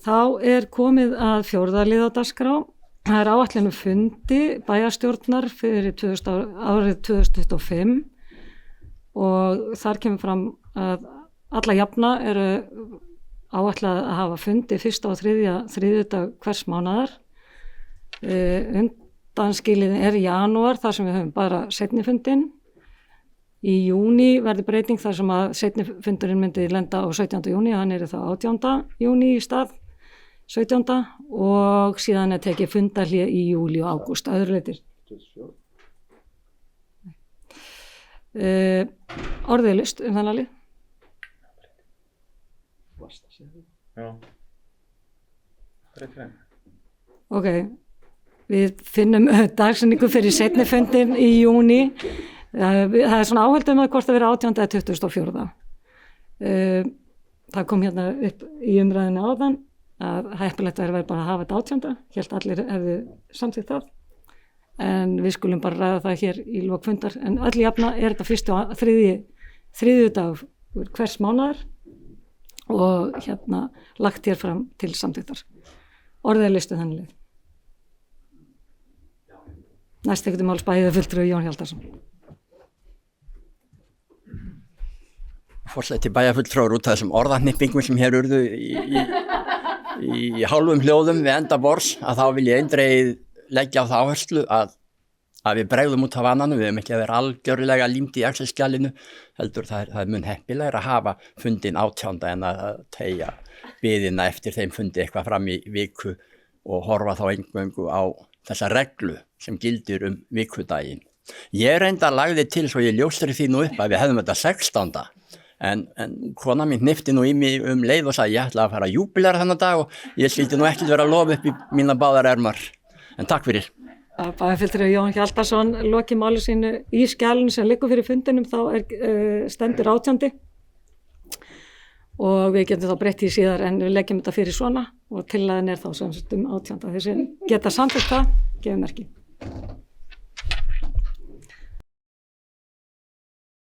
þá komið að fjórða lið á dagskrá. Það áætlun fundi bæjarstjórnar fyrir árið 2025 og þar kemur fram að alla jafna áætlað að hafa fundi fyrsta og þriðjudag hvers mánaðar. Undanskilið í janúar þar sem við höfum bara seinni fundinn. Í júní verður breyting þar sem að seinni fundurinn myndi lenda á 17. júní, hann þá 18. júní í stað 17. og síðan tekið fundarhlé í júlí og ágúst, öðru leitir. Orðið list þennan lið. Já. Ok, við finnum dagsetningu fyrir seinni fundin í júní. Það svona áhöld að hvort það verið 18. eða 24. Það kom hérna upp í umræðinu áðan að heppilegt væri bara að hafa þetta 18. Hélt allir hefðu samþykkt það. En við skulum bara ræða það hér í lok fundar. En öll jafna þetta fyrstu og þriðjudag hvers mánaðar og hérna lagt hér fram til samþykktar. Orðið listu þannig lið. Næst tekur máls bæjarfulltrúi Jón Hjaltason. Forseti bæjarfulltrúar út af þessum orðahnippingum sem hér urðu í hálfum hljóðum við enda borðs, að þá vil ég eindregið leggja á það áherslu að við bregðum út af vananum, við höfum ekki að vera algjörlega límt í Excel-skjalinu, heldur það er mun heppilegra að hafa fundin 18. en að teygja biðina eftir þeim fundi eitthvað fram í viku og horfa þá eingöngu á þessa reglu sem gildir vikudaginn. Ég reyndar lagði til svo ég ljóstri því nú upp að við hefðum þetta 16. En kona mín hnippti nú í mig leið og sagði ég ætla að fara að júbilera þennan dag og ég skildi nú ekkert vera að lofa upp í mína báðar ermar. En takk fyrir. Bæjarfulltrúi Jón Hjaltason lokið máli sínu í skjalinu sem liggur fyrir fundinum, þá stendur 18. Og við getum þá breytt í síðar en við leggjum þetta fyrir svona og tillagan þá sem 18. Þessi geta samþykkt það, gefum merki.